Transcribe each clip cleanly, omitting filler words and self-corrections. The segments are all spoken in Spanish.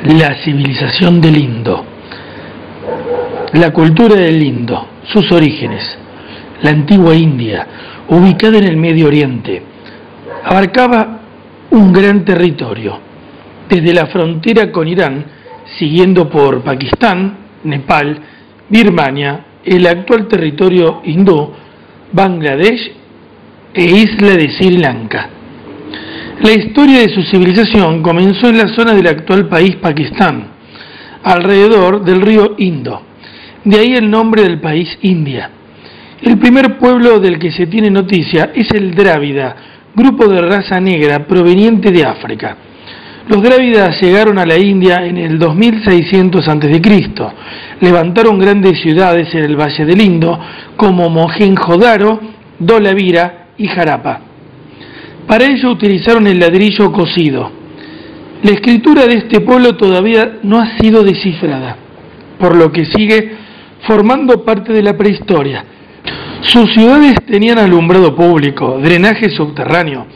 La civilización del Indo, la cultura del Indo, sus orígenes. La antigua India, ubicada en el Medio Oriente, abarcaba un gran territorio, desde la frontera con Irán, siguiendo por Pakistán, Nepal, Birmania, el actual territorio hindú, Bangladesh e isla de Sri Lanka. La historia de su civilización comenzó en la zona del actual país Pakistán, alrededor del río Indo. De ahí el nombre del país India. El primer pueblo del que se tiene noticia es el Drávida, grupo de raza negra proveniente de África. Los drávidas llegaron a la India en el 2600 a.C. Levantaron grandes ciudades en el Valle del Indo como Mohenjo-Daro, Dholavira y Harappa. Para ello utilizaron el ladrillo cocido. La escritura de este pueblo todavía no ha sido descifrada, por lo que sigue formando parte de la prehistoria. Sus ciudades tenían alumbrado público, drenaje subterráneo,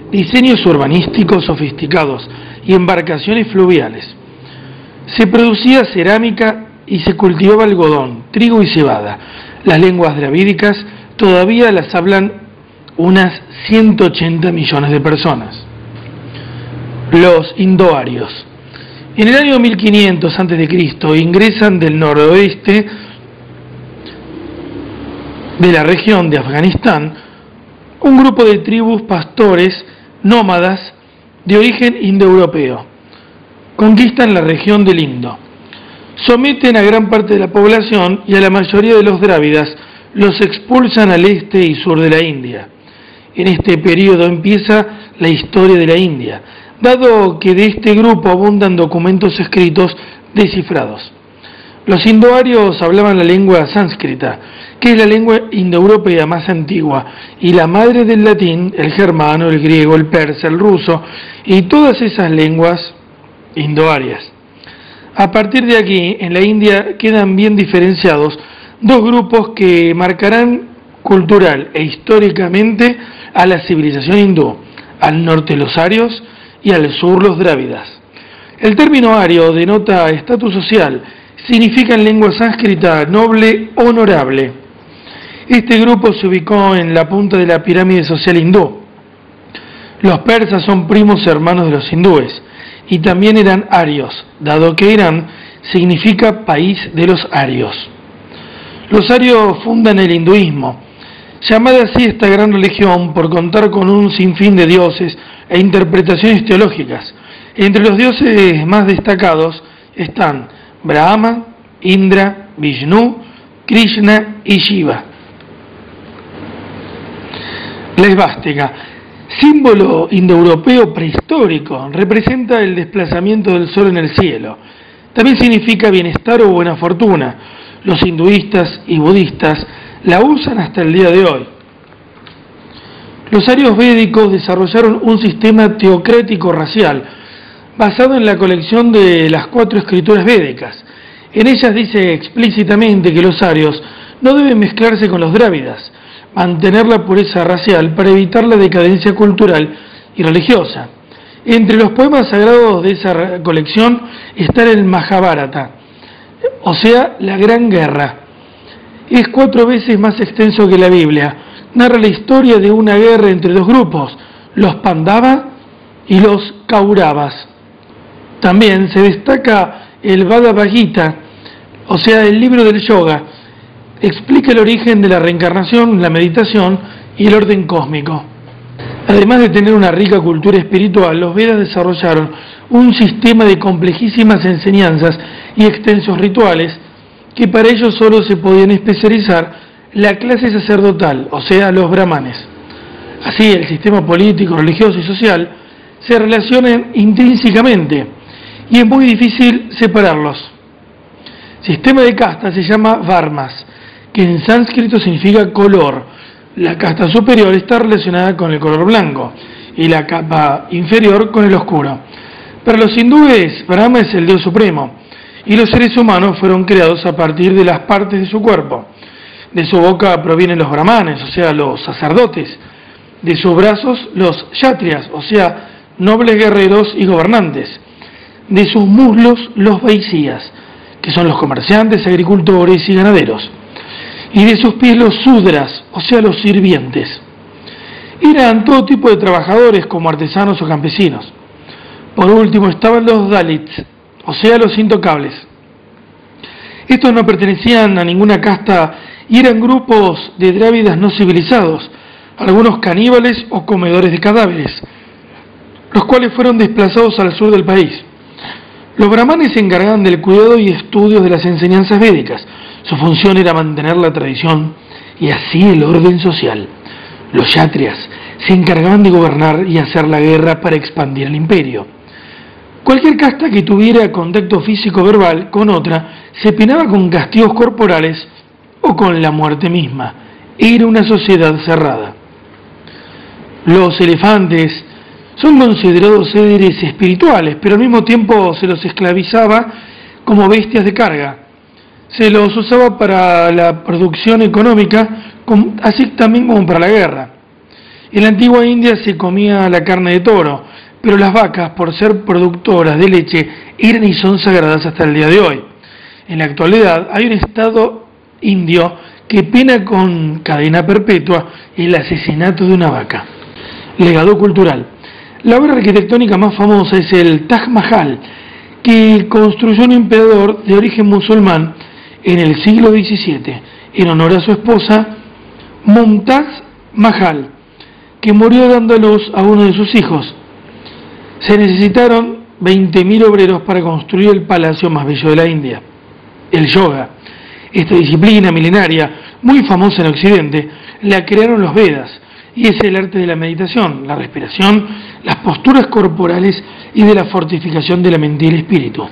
diseños urbanísticos sofisticados y embarcaciones fluviales. Se producía cerámica y se cultivaba algodón, trigo y cebada. Las lenguas dravídicas todavía las hablan unas 180 millones de personas. Los indoarios. En el año 1500 a.C. ingresan del noroeste de la región de Afganistán un grupo de tribus pastores nómadas de origen indoeuropeo. Conquistan la región del Indo. Someten a gran parte de la población y a la mayoría de los drávidas los expulsan al este y sur de la India. En este periodo empieza la historia de la India, dado que de este grupo abundan documentos escritos descifrados. Los indoarios hablaban la lengua sánscrita, que es la lengua indoeuropea más antigua, y la madre del latín, el germano, el griego, el persa, el ruso, y todas esas lenguas indoarias. A partir de aquí, en la India quedan bien diferenciados dos grupos que marcarán cultural e históricamente a la civilización hindú, al norte los arios y al sur los drávidas. El término ario denota estatus social, significa en lengua sánscrita noble, honorable. Este grupo se ubicó en la punta de la pirámide social hindú. Los persas son primos hermanos de los hindúes y también eran arios, dado que Irán significa país de los arios. Los arios fundan el hinduismo, llamada así esta gran religión por contar con un sinfín de dioses e interpretaciones teológicas. Entre los dioses más destacados están Brahma, Indra, Vishnu, Krishna y Shiva. La esvástica, símbolo indoeuropeo prehistórico, representa el desplazamiento del sol en el cielo. También significa bienestar o buena fortuna. Los hinduistas y budistas la usan hasta el día de hoy. Los arios védicos desarrollaron un sistema teocrático racial basado en la colección de las 4 escrituras védicas. En ellas dice explícitamente que los arios no deben mezclarse con los drávidas, mantener la pureza racial para evitar la decadencia cultural y religiosa. Entre los poemas sagrados de esa colección está el Mahabharata, o sea, la Gran Guerra. Es 4 veces más extenso que la Biblia. Narra la historia de una guerra entre dos grupos, los Pandava y los Kauravas. También se destaca el Bhagavad Gita, o sea, el libro del yoga. Explica el origen de la reencarnación, la meditación y el orden cósmico. Además de tener una rica cultura espiritual, los Vedas desarrollaron un sistema de complejísimas enseñanzas y extensos rituales que para ellos solo se podían especializar la clase sacerdotal, o sea, los brahmanes. Así, el sistema político, religioso y social se relacionan intrínsecamente y es muy difícil separarlos. Sistema de castas se llama varmas, que en sánscrito significa color. La casta superior está relacionada con el color blanco y la capa inferior con el oscuro. Para los hindúes, Brahma es el Dios supremo y los seres humanos fueron creados a partir de las partes de su cuerpo. De su boca provienen los brahmanes, o sea, los sacerdotes. De sus brazos, los kshatriyas, o sea, nobles guerreros y gobernantes. de sus muslos los vaisías, que son los comerciantes, agricultores y ganaderos, y de sus pies los sudras, o sea, los sirvientes. Eran todo tipo de trabajadores, como artesanos o campesinos. Por último estaban los dalits, o sea, los intocables. Estos no pertenecían a ninguna casta y eran grupos de drávidas no civilizados, algunos caníbales o comedores de cadáveres, los cuales fueron desplazados al sur del país. Los brahmanes se encargaban del cuidado y estudio de las enseñanzas védicas. Su función era mantener la tradición y así el orden social. Los kshatriyas se encargaban de gobernar y hacer la guerra para expandir el imperio. Cualquier casta que tuviera contacto físico verbal con otra se penaba con castigos corporales o con la muerte misma. Era una sociedad cerrada. Los elefantes son considerados seres espirituales, pero al mismo tiempo se los esclavizaba como bestias de carga. Se los usaba para la producción económica, así también como para la guerra. En la antigua India se comía la carne de toro, pero las vacas, por ser productoras de leche, eran y son sagradas hasta el día de hoy. En la actualidad hay un estado indio que pena con cadena perpetua el asesinato de una vaca. Legado cultural. La obra arquitectónica más famosa es el Taj Mahal, que construyó un emperador de origen musulmán en el siglo XVII, en honor a su esposa Mumtaz Mahal, que murió dando a luz a uno de sus hijos. Se necesitaron 20.000 obreros para construir el palacio más bello de la India. El yoga, esta disciplina milenaria, muy famosa en Occidente, la crearon los Vedas, y es el arte de la meditación, la respiración, las posturas corporales y de la fortificación de la mente y el espíritu.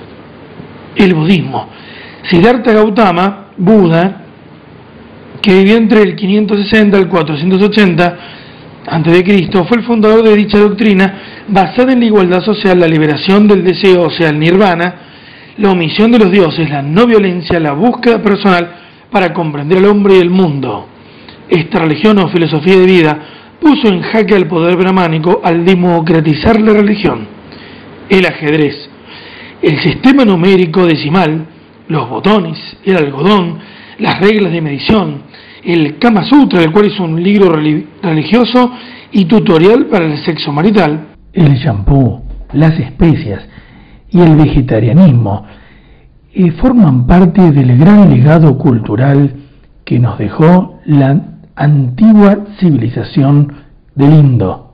El budismo. Siddhartha Gautama, Buda, que vivió entre el 560 al 480 a.C., fue el fundador de dicha doctrina basada en la igualdad social, la liberación del deseo, o sea, el nirvana, la omisión de los dioses, la no violencia, la búsqueda personal para comprender al hombre y el mundo. Esta religión o filosofía de vida puso en jaque al poder brahmánico al democratizar la religión. El ajedrez, el sistema numérico decimal, los botones, el algodón, las reglas de medición, el Kama Sutra, el cual es un libro religioso y tutorial para el sexo marital, el shampoo, las especias y el vegetarianismo forman parte del gran legado cultural que nos dejó la antigua civilización del Indo.